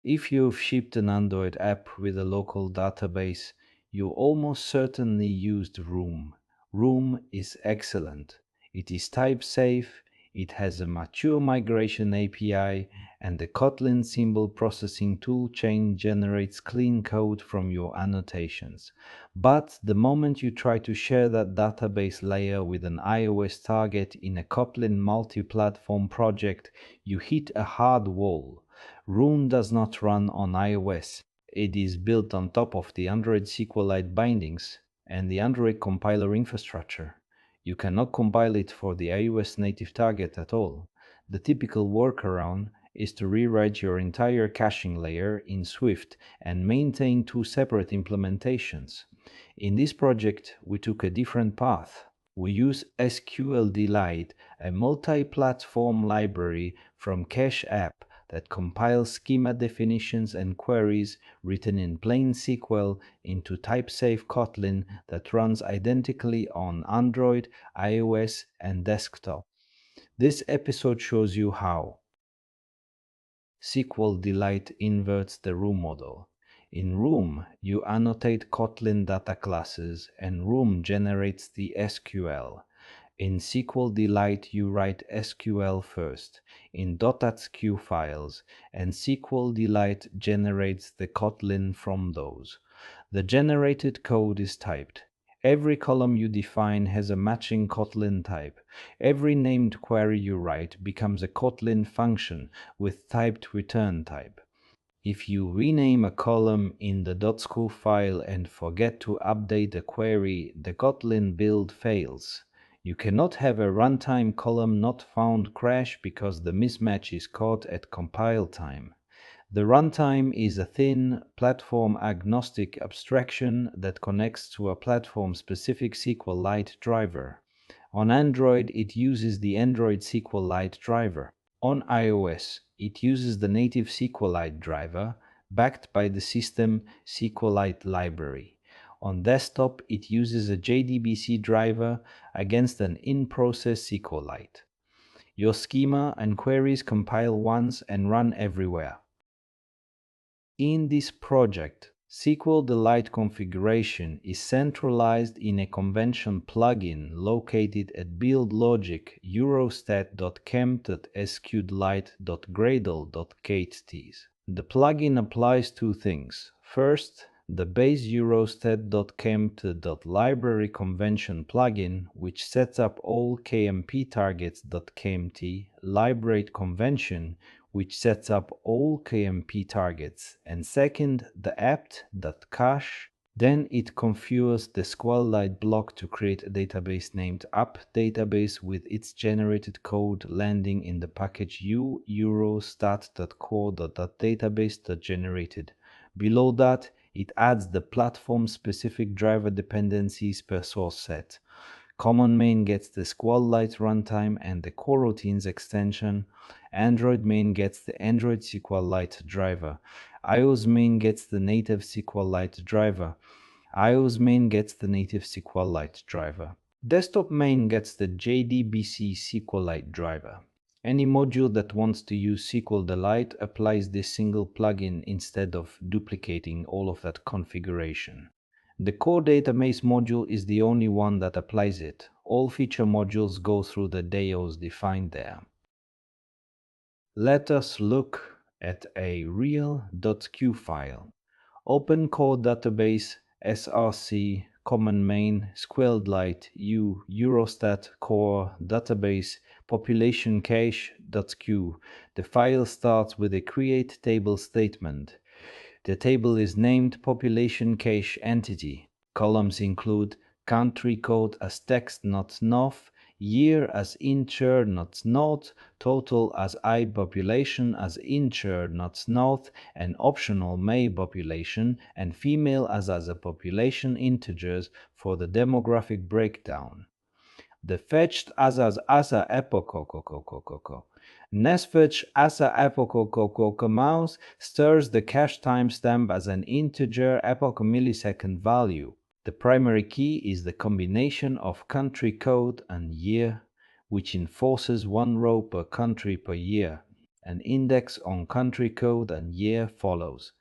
If you've shipped an Android app with a local database, you almost certainly used Room. Room is excellent. It is type safe, it has a mature migration API, and the Kotlin symbol processing toolchain generates clean code from your annotations. But the moment you try to share that database layer with an iOS target in a Kotlin Multiplatform project, you hit a hard wall. Room does not run on iOS. It is built on top of the Android SQLite bindings and the Android compiler infrastructure. You cannot compile it for the iOS native target at all. The typical workaround is to rewrite your entire caching layer in Swift and maintain two separate implementations. In this project, we took a different path. We use SQLDelight, a multi-platform library from KacheApp that compiles schema definitions and queries written in plain SQL into type-safe Kotlin that runs identically on Android, iOS, and desktop. This episode shows you how. SQLDelight inverts the Room model. In Room, you annotate Kotlin data classes, and Room generates the SQL. In SQLDelight, you write SQL first in .sq files, and SQLDelight generates the Kotlin from those. The generated code is typed. Every column you define has a matching Kotlin type. Every named query you write becomes a Kotlin function with typed return type. If you rename a column in the .sq file and forget to update the query, the Kotlin build fails. You cannot have a runtime column not found crash because the mismatch is caught at compile time. The runtime is a thin, platform-agnostic abstraction that connects to a platform-specific SQLite driver. On Android, it uses the Android SQLite driver. On iOS, it uses the native SQLite driver, backed by the system SQLite library. On desktop, it uses a JDBC driver against an in-process SQLite. Your schema and queries compile once and run everywhere. In this project, SQLDelight configuration is centralized in a convention plugin located at build-logic eurostat.kmp.sqdelight.gradle.kts. The plugin applies two things. First, the base eurostat.kmp.library convention plugin, which sets up all KMP targets.kmt library convention, which sets up all KMP targets, and second, the apt.cache. Then it configures the SQLite block to create a database named appDatabase with its generated code landing in the package MyEuroStatApp.core.database.generated. Below that, it adds the platform-specific driver dependencies per source set. Common main gets the SQLite runtime and the Coroutines extension. Android main gets the Android SQLite driver. iOS main gets the native SQLite driver. iOS main gets the native SQLite driver. Desktop main gets the JDBC SQLite driver. Any module that wants to use SQLDelight applies this single plugin instead of duplicating all of that configuration. The core database module is the only one that applies it. All feature modules go through the DAOs defined there. Let us look at a real.sq file. Open core database, src, common main, SQLDelight, Eurostat core database, PopulationCache.sq. The file starts with a create table statement. The table is named population cache entity. Columns include country code as text not NOF, year as integer not NOT, total as I population as integer not NOT, and optional May population, and female as a population integers for the demographic breakdown. The fetched asa epoch nesfetch asa epoch mouse stores the cache timestamp as an integer epoch millisecond value. The primary key is the combination of country code and year, which enforces one row per country per year. An index on country code and year follows.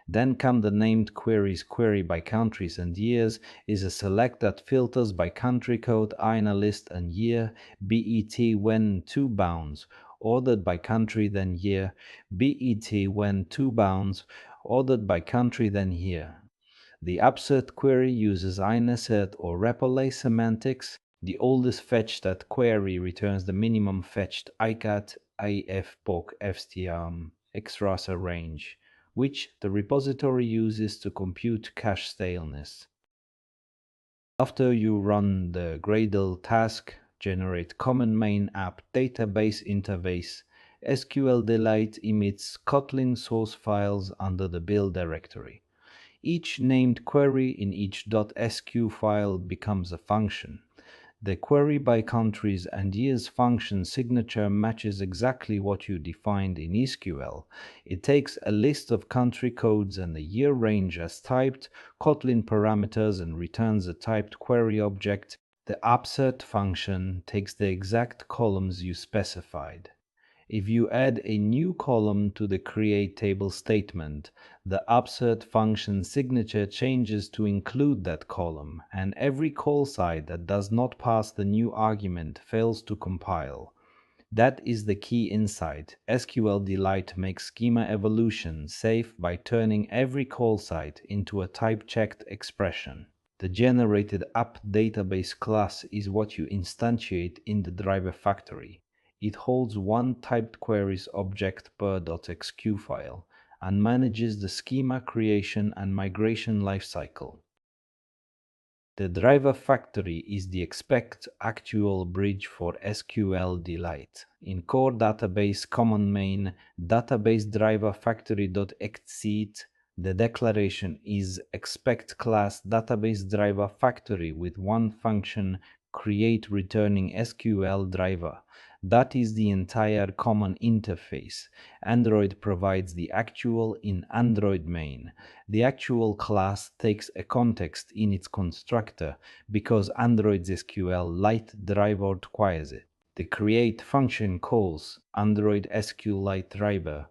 Then come the named queries. Query by countries and years is a select that filters by country code, INA list and year, BET when two bounds, ordered by country then year, BET when two bounds, ordered by country then year. The upsert query uses inassert or replay semantics. The oldest fetch that query returns the minimum fetched icat, ifpoc, fstm, xrasa range, which the repository uses to compute cache staleness. After you run the Gradle task, generate common main app database interface, SQLDelight emits Kotlin source files under the build directory. Each named query in each .sq file becomes a function. The query by countries and years function signature matches exactly what you defined in SQL. It takes a list of country codes and the year range as typed Kotlin parameters and returns a typed query object. The upsert function takes the exact columns you specified. If you add a new column to the createTable statement, the upsert function signature changes to include that column, and every call site that does not pass the new argument fails to compile. That is the key insight. SQLDelight makes schema evolution safe by turning every call site into a type-checked expression. The generated app database class is what you instantiate in the driver factory. It holds one typed queries object per .sq file and manages the schema creation and migration lifecycle. The driver factory is the expect actual bridge for SQLDelight. In core database common main database driver factory.exceed, the declaration is expect class database driver factory with one function create returning SQL driver. That is the entire common interface. Android provides the actual in Android main. The actual class takes a context in its constructor because Android's SQLite driver requires it. The create function calls Android SQLite driver,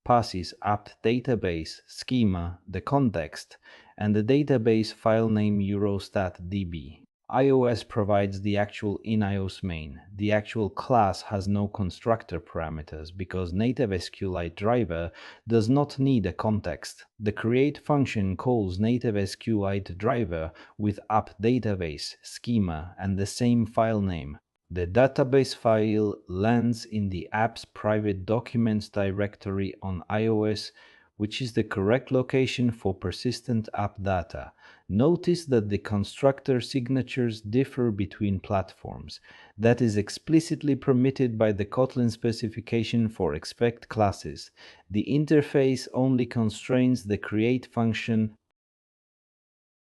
passes app database, schema, the context, and the database file name MyEuroStatApp. iOS provides the actual in iOS main. The actual class has no constructor parameters because native SQLite driver does not need a context. The create function calls native SQLite driver with app database, schema, and the same file name. The database file lands in the app's private documents directory on iOS, which is the correct location for persistent app data. Notice that the constructor signatures differ between platforms. That is explicitly permitted by the Kotlin specification for expect classes. The interface only constrains the create function.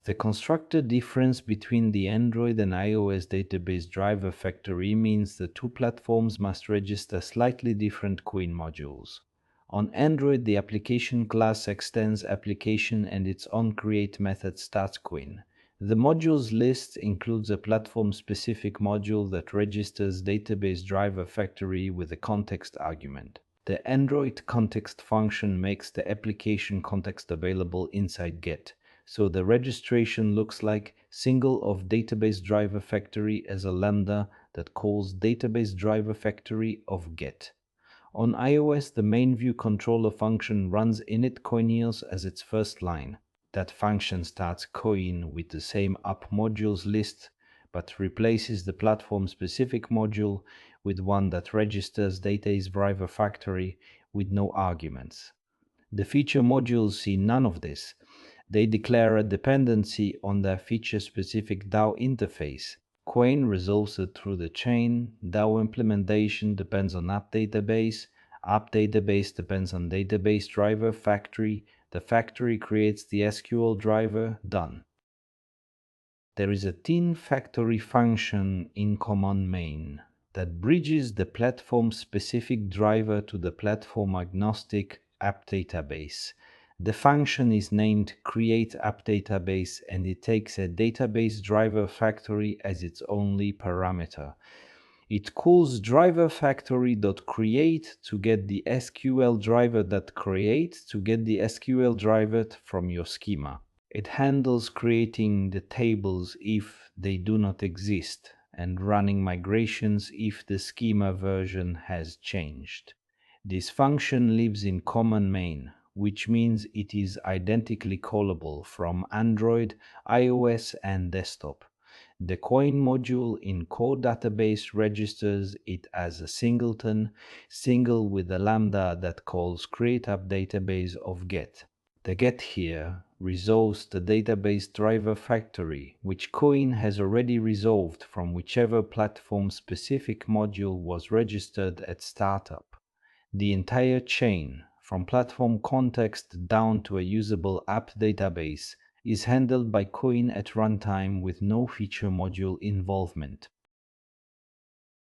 The constructor difference between the Android and iOS database driver factory means the two platforms must register slightly different Koin modules. On Android, the application class extends application and its onCreate method starts Koin. The modules list includes a platform-specific module that registers database driver factory with a context argument. The Android context function makes the application context available inside get. So the registration looks like single of database driver factory as a lambda that calls database driver factory of get. On iOS, the main view controller function runs init Koineals as its first line. That function starts Koin with the same app modules list, but replaces the platform-specific module with one that registers database driver factory with no arguments. The feature modules see none of this. They declare a dependency on their feature-specific DAO interface. Koin resolves it through the chain. DAO implementation depends on app database. App database depends on database driver factory. The factory creates the SQL driver. Done. There is a tin factory function in common main that bridges the platform-specific driver to the platform-agnostic app database. The function is named createAppDatabase and it takes a database driver factory as its only parameter. It calls driver_factory.create to get the SQL driver.create to get the SQL driver from your schema. It handles creating the tables if they do not exist and running migrations if the schema version has changed. This function lives in common main, which means it is identically callable from Android, iOS, and desktop. The Koin module in core database registers it as a singleton, single with a lambda that calls createAppDatabase of get. The get here resolves the database driver factory, which Koin has already resolved from whichever platform-specific module was registered at startup. The entire chain, from platform context down to a usable app database, is handled by Koin at runtime with no feature module involvement.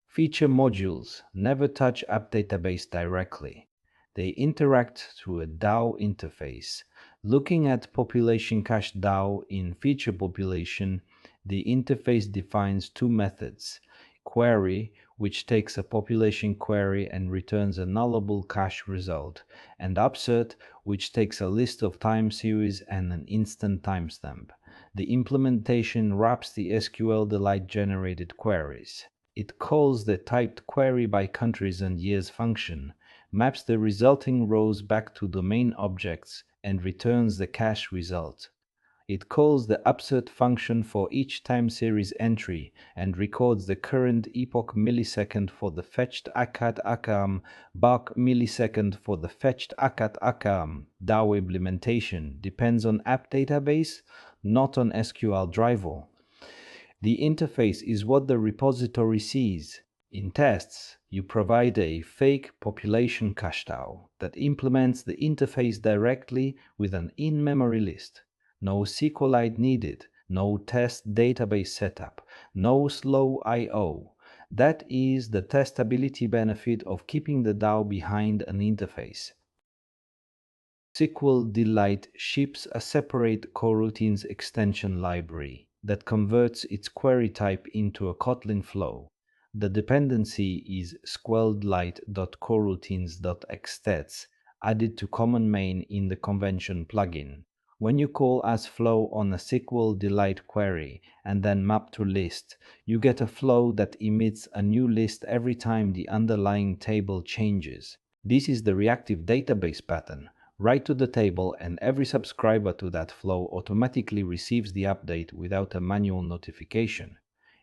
Feature modules never touch app database directly. They interact through a DAO interface. Looking at PopulationCache.sq in feature population, the interface defines two methods: query, which takes a population query and returns a nullable cache result, and upsert, which takes a list of time series and an instant timestamp. The implementation wraps the SQLDelight generated queries. It calls the typed query by countries and years function, maps the resulting rows back to domain objects, and returns the cache result. It calls the upsert function for each time series entry and records the current epoch millisecond for the fetched ACAT-ACAM, BARC millisecond for the fetched ACAT-ACAM. DAO implementation depends on app database, not on SQL driver. The interface is what the repository sees. In tests, you provide a fake population cache DAO that implements the interface directly with an in-memory list. No SQLite needed, no test database setup, no slow I/O. That is the testability benefit of keeping the DAO behind an interface. SQLDelight ships a separate Coroutines extension library that converts its query type into a Kotlin flow. The dependency is SQLDelight.coroutines.xstats, added to common main in the convention plugin. When you call as flow on a SQLDelight query and then map to list, you get a flow that emits a new list every time the underlying table changes. This is the reactive database pattern. Write to the table and every subscriber to that flow automatically receives the update without a manual notification.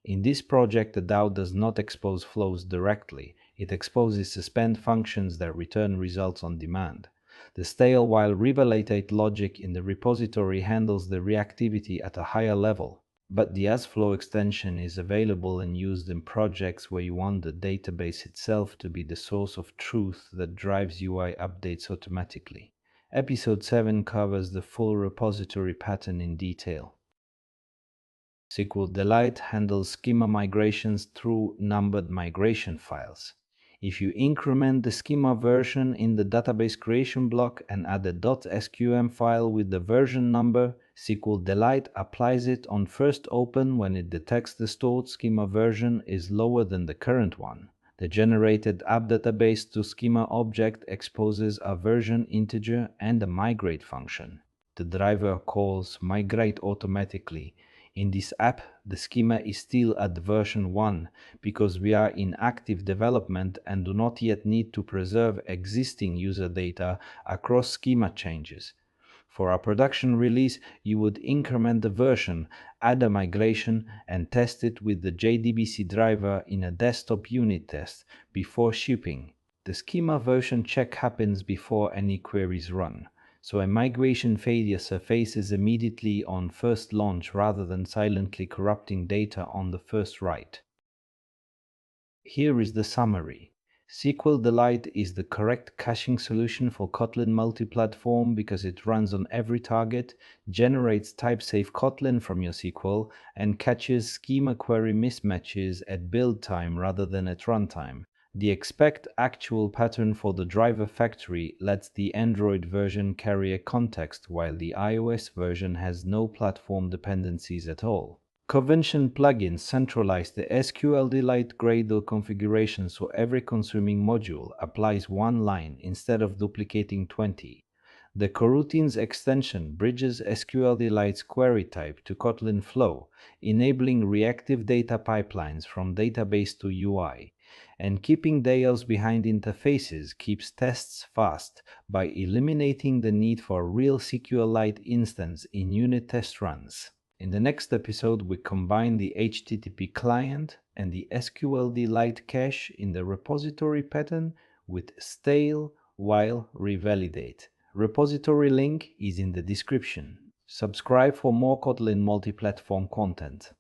In this project, the DAO does not expose flows directly. It exposes suspend functions that return results on demand. The stale while revalidate logic in the repository handles the reactivity at a higher level. But the AsFlow extension is available and used in projects where you want the database itself to be the source of truth that drives UI updates automatically. Episode 7 covers the full repository pattern in detail. SQLDelight handles schema migrations through numbered migration files. If you increment the schema version in the database creation block and add a .sqm file with the version number, SQLDelight applies it on first open when it detects the stored schema version is lower than the current one. The generated app database to schema object exposes a version integer and a migrate function. The driver calls migrate automatically. In this app, the schema is still at version 1 because we are in active development and do not yet need to preserve existing user data across schema changes. For a production release, you would increment the version, add a migration, and test it with the JDBC driver in a desktop unit test before shipping. The schema version check happens before any queries run, so a migration failure surfaces immediately on first launch rather than silently corrupting data on the first write. Here is the summary. SQLDelight is the correct caching solution for Kotlin Multiplatform because it runs on every target, generates type-safe Kotlin from your SQL, and catches schema query mismatches at build time rather than at runtime. The expect actual pattern for the driver factory lets the Android version carry a context while the iOS version has no platform dependencies at all. Convention plugins centralize the SQLDelight Gradle configuration so every consuming module applies one line instead of duplicating 20. The Coroutines extension bridges SQLDelight's query type to Kotlin Flow, enabling reactive data pipelines from database to UI. And keeping DAOs behind interfaces keeps tests fast by eliminating the need for real SQLite instance in unit test runs. In the next episode, we combine the HTTP client and the SQLDelight cache in the repository pattern with stale while revalidate. Repository link is in the description. Subscribe for more Kotlin multi-platform content.